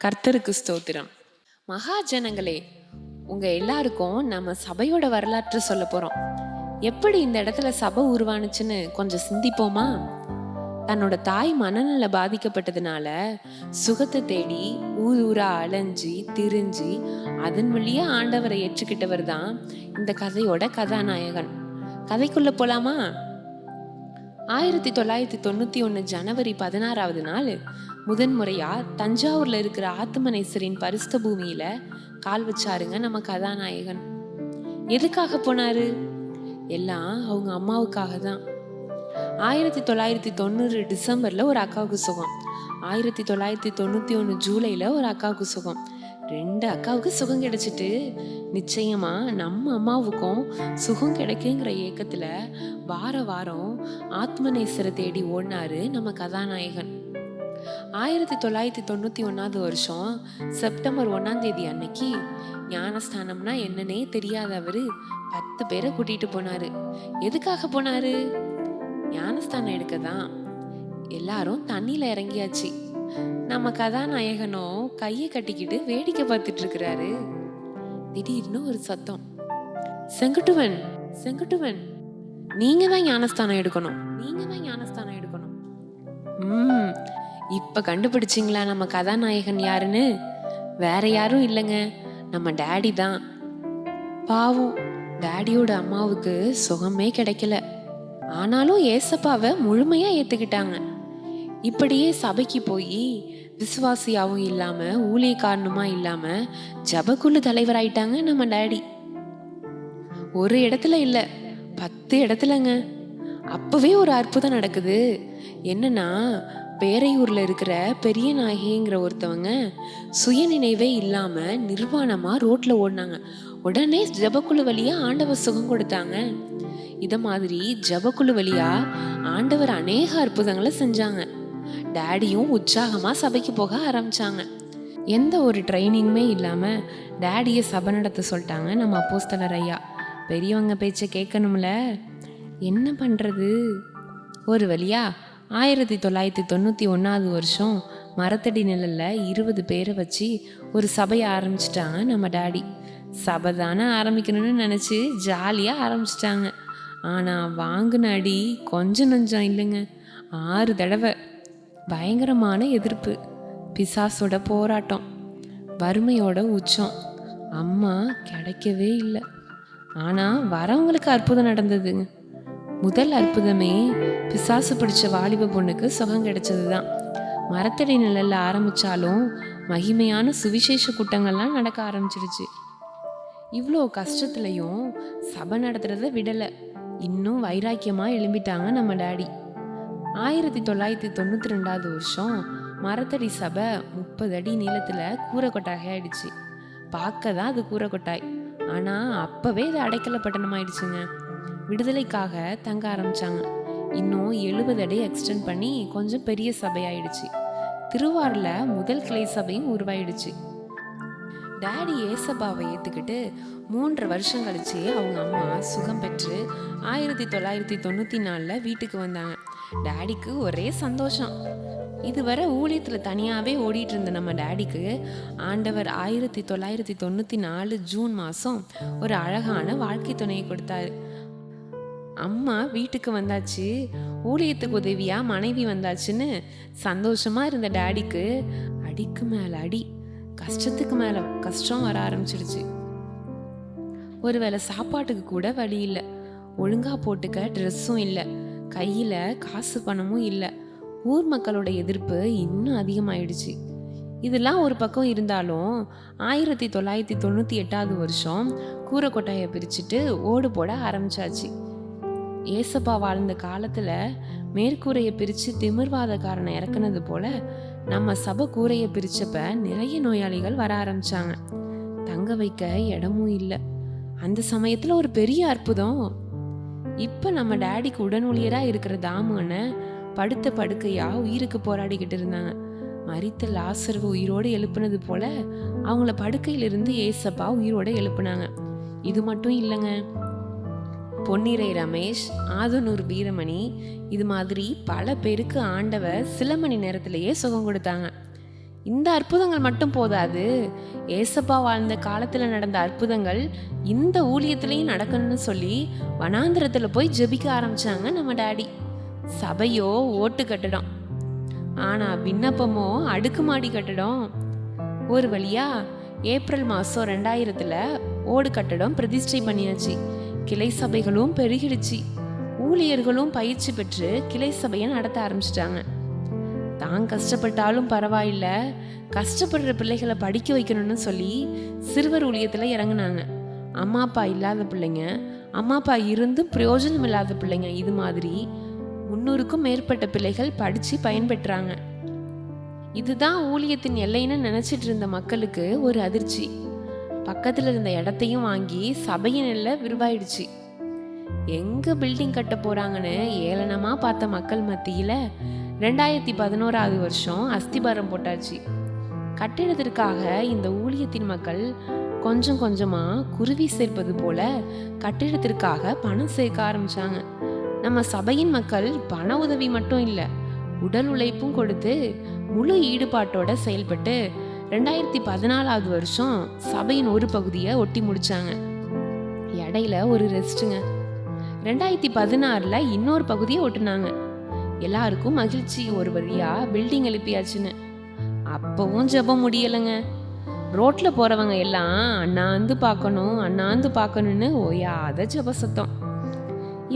கர்த்தருக்கு ஸ்தோத்திரம். மகாஜனங்களே, உங்க எல்லாருக்கும் நம்ம சபையோட வரலாற்று சொல்ல போறோம். எப்படி இந்த இடத்துல சபை உருவானுச்சுன்னு கொஞ்சம் சிந்திப்போமா? தன்னோட தாய் மனநல பாதிக்கப்பட்டதுனால சுகத்தை தேடி ஊர் ஊரா அலைஞ்சி திரிஞ்சு அதன் வழியா ஆண்டவரை ஏற்றுக்கிட்டவர் தான் இந்த கதையோட கதாநாயகன். கதைக்குள்ள போலாமா? 1991 ஜனவரி 16வது நாள் முதன்முறையா தஞ்சாவூர்ல இருக்கிற ஆத்துமனேஸ்வரின் பரிசுத்த பூமியில கால் வச்சாருங்க நம்ம கதாநாயகன். எதுக்காக போனாரு? எல்லாம் அவங்க அம்மாவுக்காக தான். 1990 டிசம்பர்ல ஒரு அக்காவுக்கு சுகம், 1991 ஜூலைல ஒரு அக்காவுக்கு சுகம், 2 அக்காவுக்கு சுகம் கிடைச்சிட்டு நிச்சயமா நம்ம அம்மாவுக்கும் சுகம் கிடைக்குங்கிற ஏக்கத்துல வார வாரம் ஆத்மநேசரை தேடி ஓடினாரு நம்ம கதாநாயகன். 1991 வருஷம் செப்டம்பர் 1ஆம் தேதி அன்னைக்கு ஞானஸ்தானம்னா என்னன்னே தெரியாதவரு 10 பேரை கூட்டிட்டு போனாரு. எதுக்காக போனாரு? ஞானஸ்தானம் எடுக்கதான். எல்லாரும் தண்ணியில இறங்கியாச்சு. நம்ம கதாநாயகனும் கையை கட்டிக்கிட்டு வேடிக்கை பார்த்துட்டு இருக்கிறாரு. திடீர்னு ஒரு சத்தம், செங்குட்டுவன் செங்குட்டுவன், நீங்க தான் ஞானஸ்தானம் எடுக்கணும், நீங்க தான் ஞானஸ்தானம் எடுக்கணும். இப்ப கண்டுபிடிச்சிங்களா நம்ம கதாநாயகன் யாருன்னு? வேற யாரும் இல்லைங்க, நம்ம டேடி தான். பாவம், டேடியோட அம்மாவுக்கு சுகமே கிடைக்கல. ஆனாலும் ஏசப்பாவை முழுமையா ஏத்துக்கிட்டாங்க. இப்படியே சபைக்கு போய் விசுவாசியாவும் இல்லாம ஊழியக்காரனுமா இல்லாம ஜபக்குழு தலைவராயிட்டாங்க நம்ம டேடி. ஒரு இடத்துல இல்ல, 10 இடத்துலங்க. அப்பவே ஒரு அற்புதம் நடக்குது. என்னன்னா, பேரையூர்ல இருக்கிற பெரிய நாயகிங்கிற ஒருத்தவங்க சுயநினைவே இல்லாம நிர்வாணமா ரோட்ல ஓடினாங்க. உடனே ஜபக்குழு வழியா ஆண்டவர் சுகம் கொடுத்தாங்க. இத மாதிரி ஜபக்குழு வழியா ஆண்டவர் அநேக அற்புதங்களை செஞ்சாங்க. டேடியும் உற்சாகமா சபைக்கு போக ஆரம்பிச்சாங்க. எந்த ஒரு ட்ரைனிங்குமே இல்லாம டேடிய சபை நடத்த சொல்லிட்டாங்க நம்ம அப்போஸ்தலர் ஐயா. பெரியவங்க பேச்ச கேட்கணும்ல, என்ன பண்றது? ஒரு வழியா 1991 வருஷம் மரத்தடி நிழல்ல 20 பேரை வச்சு ஒரு சபையை ஆரம்பிச்சிட்டாங்க நம்ம டேடி. சபை தானே ஆரம்பிக்கணும்னு நினைச்சு ஜாலியா ஆரம்பிச்சிட்டாங்க. ஆனா வாங்கின அடி கொஞ்சம் நஞ்சம் இல்லைங்க, 6 தடவை. பயங்கரமான எதிர்ப்பு, பிசாசோட போராட்டம், வறுமையோட உச்சம். அம்மா கிடைக்கவே இல்லை. ஆனா வரவங்களுக்கு அற்புதம் நடந்ததுங்க. முதல் அற்புதமே பிசாசு பிடிச்ச வாலிப பொண்ணுக்கு சுகம் கிடைச்சதுதான். மரத்தடி நிழல்ல ஆரம்பிச்சாலும் மகிமையான சுவிசேஷ கூட்டங்கள்லாம் நடக்க ஆரம்பிச்சிருச்சு. இவ்வளோ கஷ்டத்துலையும் சபை நடத்துறத விடலை. இன்னும் வைராக்கியமா எழும்பிட்டாங்க நம்ம டேடி. 1992 வருஷம் மரத்தடி சபை 30 அடி நீளத்துல கூரை கொட்டாய் ஆயிடுச்சு. பார்க்க தான் அது கூரை கொட்டாய், ஆனா அப்பவே இது அடைக்கல பட்டணம் ஆயிடுச்சுங்க. விடுதலைக்காக தங்க ஆரம்பிச்சாங்க. இன்னும் 70 அடி எக்ஸ்டெண்ட் பண்ணி கொஞ்சம் பெரிய சபையாயிடுச்சு. திருவாரூர்ல முதல் கிளை சபையும் உருவாயிடுச்சு. டேடி ஏசப்பாவை ஏத்துக்கிட்டு 3 வருஷம் கழிச்சு அவங்க அம்மா சுகம் பெற்று 1994 வீட்டுக்கு வந்தாங்க. டேடிக்கு ஒரே சந்தோஷம். இதுவரை ஊழியத்துல தனியாவே ஓடிட்டு இருந்த நம்ம டேடிக்கு ஆண்டவர் 1994 ஜூன் மாசம் ஒரு அழகான வாழ்க்கை துணையை கொடுத்தாரு. அம்மா வீட்டுக்கு வந்தாச்சு, ஊழியத்துக்கு உதவியா மனைவி வந்தாச்சுன்னு சந்தோஷமா இருந்த டேடிக்கு அடிக்கு மேல அடி, கஷ்டத்துக்கு மேல கஷ்டம் வர ஆரம்பிச்சிடுச்சு. ஒருவேளை சாப்பாட்டுக்கு கூட வழி இல்லை, ஒழுங்கா போட்டுக்க ட்ரெஸ்ஸும் இல்லை, கையில காசு பணமும் இல்லை. ஊர் மக்களோட எதிர்ப்பு இன்னும் அதிகமாயிடுச்சு. இதெல்லாம் ஒரு பக்கம் இருந்தாலும் 1998 வருஷம் கூரை கொட்டாயை பிரிச்சுட்டு ஓடு போட ஆரம்பிச்சாச்சு. ஏசப்பா வாழ்ந்த காலத்துல மேற்கூரையை பிரிச்சு திமிர்வாதக்காரனை இறக்குனது போல நம்ம சபை கூரையை பிரிச்சப்ப நிறைய நோயாளிகள் வர ஆரம்பிச்சாங்க. தங்க வைக்க இடமும் இல்லை. அந்த சமயத்துல ஒரு பெரிய அற்புதம். இப்ப நம்ம டேடிக்கு உடன் ஊழியரா இருக்கிற தாமுன்னு படுத்த படுக்கையா உயிருக்கு போராடிக்கிட்டு இருந்தாங்க. மரித்த லாசர்வை உயிரோடு எழுப்புனது போல அவங்கள படுக்கையிலிருந்து ஏசப்பா உயிரோட எழுப்புனாங்க. இது மட்டும் இல்லைங்க, பொன்னிறை ரமேஷ், ஆதனூர் வீரமணி, இது மாதிரி பல பேருக்கு ஆண்டவர் சில மணி நேரத்திலேயே சுகம் கொடுத்தாங்க. இந்த அற்புதங்கள் மட்டும் போதாது, ஏசப்பா வாழ்ந்த காலத்துல நடந்த அற்புதங்கள் இந்த ஊழியத்திலையும் நடக்கணும்னு சொல்லி வனாந்திரத்துல போய் ஜெபிக்க ஆரம்பிச்சாங்க நம்ம டாடி. சபையோ ஓட்டு கட்டடம், ஆனா விண்ணப்பமோ அடுக்குமாடி கட்டடம். ஒரு வழியா ஏப்ரல் மாசம் 2000 ஓடு கட்டடம் பிரதிஷ்டை பண்ணியாச்சு. கிளை சபைகளும் பெருகிடுச்சு. ஊழியர்களும் பயிற்சி பெற்று கிளை சபையை நடத்த ஆரம்பிச்சிட்டாங்க. தான் கஷ்டப்பட்டாலும் பரவாயில்ல, கஷ்டப்படுற பிள்ளைகளை படிக்க வைக்கணும்னு சொல்லி சிறுவர் ஊழியத்துல இறங்குனாங்க. அம்மா அப்பா இல்லாத பிள்ளைங்க, அம்மா அப்பா இருந்தும் பிரயோஜனம் இல்லாத பிள்ளைங்க, இது மாதிரி 300க்கும் மேற்பட்ட பிள்ளைகள் படிச்சு பயன்பெற்றாங்க. இதுதான் ஊழியத்தின் எல்லைன்னு நினைச்சிட்டு இருந்த மக்களுக்கு ஒரு அதிர்ச்சி. பக்கத்துல இருந்த இடத்தையும் வாங்கி சபையின் எல்லை விரிவாயிடுச்சு. எங்க பில்டிங் கட்ட போறாங்கன்னு ஏளனமா பார்த்த மக்கள் மத்தியில 2011 வருஷம் அஸ்திபாரம் போட்டாச்சு. கட்டிடத்திற்காக இந்த ஊழியத்தின் மக்கள் கொஞ்சம் கொஞ்சமா குருவி சேர்ப்பது போல கட்டிடத்திற்காக பணம் சேர்க்க ஆரம்பிச்சாங்க. நம்ம சபையின் மக்கள் பண உதவி மட்டும் இல்ல, உடல் உழைப்பும் கொடுத்து முழு ஈடுபாட்டோட செயல்பட்டு 2014 வருஷம் சபையின் ஒரு பகுதியை ஒட்டி முடிச்சாங்க. இடையில ஒரு ரெஸ்ட்டுங்க. 2016 இன்னொரு பகுதியை ஒட்டுனாங்க. எல்லாருக்கும் மகிழ்ச்சி, ஒரு வழியா பில்டிங் எழுப்பியாச்சுன்னு. அப்பவும் ஜெபம் முடியலைங்க. ரோட்ல போறவங்க எல்லாம் அண்ணாந்து பார்க்கணும் அண்ணாந்து பார்க்கணும்னு ஓயாத ஜெப சத்தம்.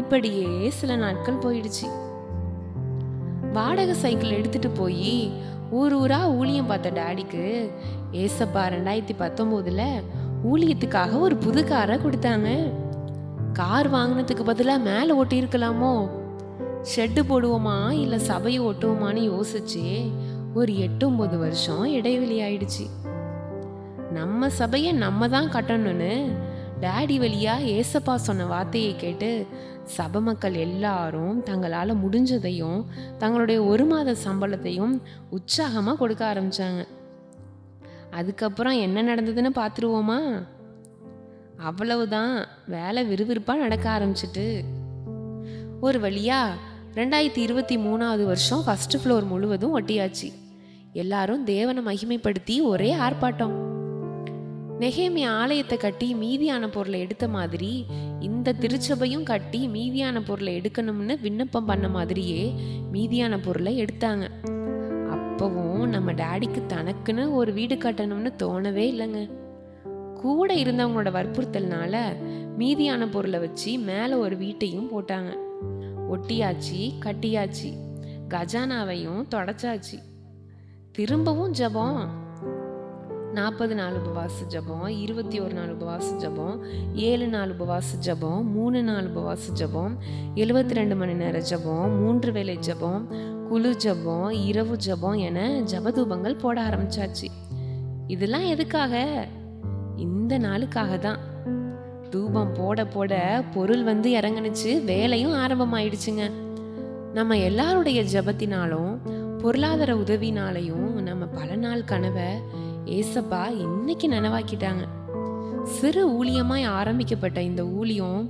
இப்படியே சில நாட்கள் போயிடுச்சு. வாடகை சைக்கிள் எடுத்துட்டு போய் ஊர் ஊரா ஊழியம் பார்த்த டாடிக்கு ஏசப்பா 2019 ஊழியத்துக்காக ஒரு புது காரை கொடுத்தாங்க. கார் வாங்கினதுக்கு பதிலாக மேலே ஓட்டி இருக்கலாமோ, ஷெட்டு போடுவோமா இல்லை சபையை ஓட்டுவோமான்னு யோசிச்சு ஒரு 8-9 வருஷம் இடைவெளி ஆயிடுச்சு. நம்ம சபையை நம்ம தான் கட்டணும்னு டாடி வழியா ஏசப்பா சொன்ன வார்த்தையை கேட்டு சபை மக்கள் எல்லாரும் தங்களால முடிஞ்சதையும் தங்களுடைய 1 மாத சம்பளத்தையும் உற்சாகமா கொடுக்க ஆரம்பிச்சாங்க. அதுக்கப்புறம் என்ன நடந்ததுன்னு பார்த்துருவோமா? அவ்வளவுதான், வேலை விறுவிறுப்பா நடக்க ஆரம்பிச்சிட்டு ஒரு வழியா 2023 வருஷம் ஃபர்ஸ்ட் ஃப்ளோர் முழுவதும் ஒட்டியாச்சு. எல்லாரும் தேவனை மகிமைப்படுத்தி ஒரே ஆர்ப்பாட்டம். நெகேமியா ஆலயத்தை கட்டி மீதியான பொருளை எடுத்த மாதிரி இந்த திருச்சபையும் கட்டி மீதியான பொருளை எடுக்கணும்னு விண்ணப்பம் பண்ண மாதிரியே மீதியான பொருளை எடுத்தாங்க. அப்பவும் நம்ம டாடிக்கு தனக்குன்னு ஒரு வீடு கட்டணும்னு தோணவே இல்லைங்க. கூட இருந்தவங்களோட வற்புறுத்தல்னால மீதியான பொருளை வச்சு மேலே ஒரு வீட்டையும் போட்டாங்க. ஒட்டியாச்சு, கட்டியாச்சு, கஜானாவையும் தொடச்சாச்சு. திரும்பவும் ஜபம். 40 நாள் உபவாச ஜபம், 21 நாள் உபவாச ஜபம், 7 நாள் உபவாச ஜபம், 3 நாள் உபவாச ஜபம், 72 மணி நேர ஜபம், 3 வேளை ஜபம், குழு ஜபம், இரவு ஜபம் என ஜபதூபங்கள் போட ஆரம்பிச்சாச்சு. இதெல்லாம் எதுக்காக? இந்த நாளுக்காக தான். தூபம் போட போட பொருள் வந்து இறங்குனுச்சு, வேலையும் ஆரம்பமாயிடுச்சுங்க. நம்ம எல்லாருடைய ஜபத்தினாலும் பொருளாதார உதவினாலையும் நம்ம பல நாள் கனவை ஏசப்பா இன்னைக்கு நனவாக்கிட்டாங்க. சிறு ஊழியமாய் ஆரம்பிக்கப்பட்ட இந்த ஊழியம்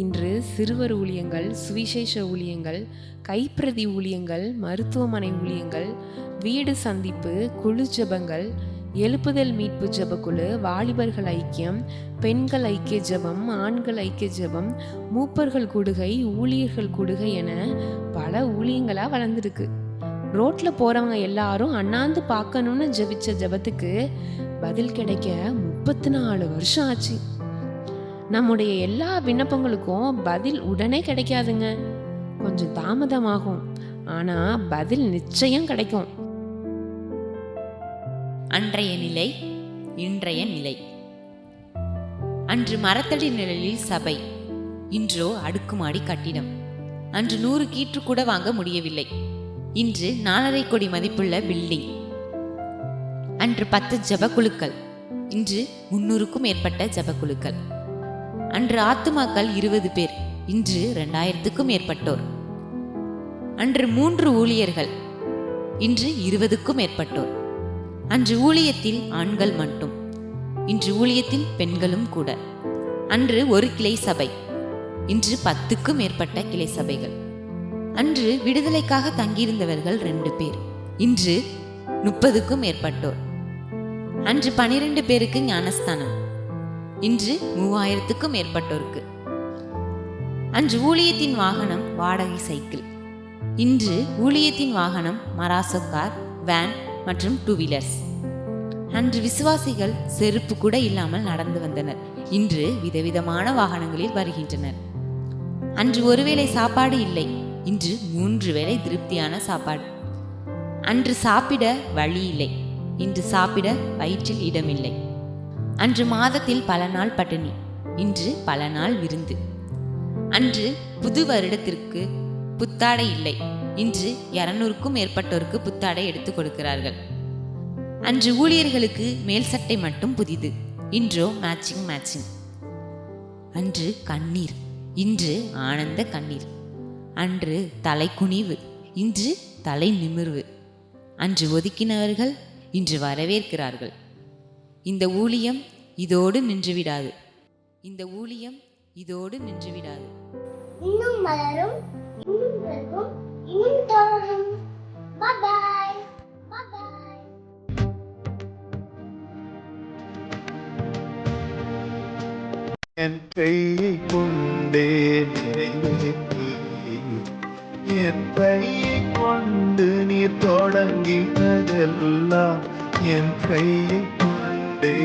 இன்று சிறுவர் ஊழியங்கள், சுவிசேஷ ஊழியங்கள், கைப்பிரதி ஊழியங்கள், மருத்துவமனை ஊழியங்கள், வீடு சந்திப்பு, குழு ஜபங்கள், எழுப்புதல் மீட்பு ஜபக்குழு, வாலிபர்கள் ஐக்கியம், பெண்கள் ஐக்கிய ஜபம், ஆண்கள் ஐக்கிய ஜபம், மூப்பர்கள் கூடுகை, ஊழியர்கள் கூடுகை என பல ஊழியங்களா வளர்ந்துருக்கு. ரோட்ல போறவங்க எல்லாரும் அண்ணாந்து பார்க்கணும்னு ஜபிச்ச ஜபத்துக்கு பதில் கிடைக்க 34 வருஷம் ஆச்சு. நம்முடைய எல்லா விண்ணப்பங்களுக்கும் பதில் உடனே கிடைக்காதுங்க, கொஞ்சம் தாமதமாகும். ஆனா பதில் நிச்சயம் கிடைக்கும். அன்றைய நிலை, இன்றைய நிலை. அன்று மரத்தடி நிழலில் சபை, இன்றோ அடுக்குமாடி கட்டிடம். அன்று 100 கீற்று கூட வாங்க முடியவில்லை, இன்று 4.5 கோடி மதிப்புள்ள பில்டிங். அன்று 10 ஜபக்குழுக்கள், இன்று 300க்கும் மேற்பட்ட ஜபக்குழுக்கள். அன்று ஆத்துமாக்கள் 20 பேர், இன்று 2000க்கும் மேற்பட்டோர். அன்று 3 ஊழியர்கள், இன்று 20க்கும் மேற்பட்டோர். அன்று ஊழியத்தில் ஆண்கள் மட்டும், இன்று ஊழியத்தில் பெண்களும் கூட. அன்று ஒரு கிளை சபை, இன்று 10க்கும் மேற்பட்ட கிளை சபைகள். அன்று விடுதலைக்காக தங்கியிருந்தவர்கள் 2 பேர், இன்று 30க்கும் மேற்பட்டோர். அன்று 12 பேருக்கு ஞானஸ்தானம், இன்று 3000க்கும் மேற்பட்டோருக்கு. அன்று ஊழியத்தின் வாகனம் வாடகை சைக்கிள், இன்று ஊழியத்தின் வாகனம் மராசோ கார், வேன் மற்றும் 2 வீலர்ஸ். அன்று விசுவாசிகள் செருப்பு கூட இல்லாமல் நடந்து வந்தனர், இன்று விதவிதமான வாகனங்களில் வருகின்றனர். அன்று ஒருவேளை சாப்பாடு இல்லை, இன்று 3 வேளை திருப்தியான சாப்பாடு. அன்று சாப்பிட வழி இல்லை, இன்று சாப்பிட வயிற்றில் இடமில்லை. அன்று மாதத்தில் பல நாள் பட்டினி, இன்று பல நாள் விருந்து. அன்று புது வருடத்திற்கு புத்தாடை இல்லை, இன்று 200க்கும் மேற்பட்டோருக்கு புத்தாடை எடுத்துக் கொடுக்கிறார்கள். அன்று ஊழியர்களுக்கு மேல் சட்டை மட்டும் புதிது, இன்றோ மேட்சிங். அன்று கண்ணீர், இன்று ஆனந்த கண்ணீர். அன்று தலை குனிவு, இன்று தலை நிமிர்வு. அன்று ஒதுக்கினவர்கள் இன்று வரவேற்கிறார்கள். இந்த ஊழியம் இதோடு நின்றுவிடாது, இந்த ஊழியம் இதோடு நின்றுவிடாது. இன்னும் மலரும், இன்னும் பெருகும், இன்னும் தொடரும். Bye bye. Bye bye. என் கையை கொண்டே நிறைவேற்றி, என் கையை கொண்டு நீர் தொடங்கினதெல்லாம் என் கையை கொண்டே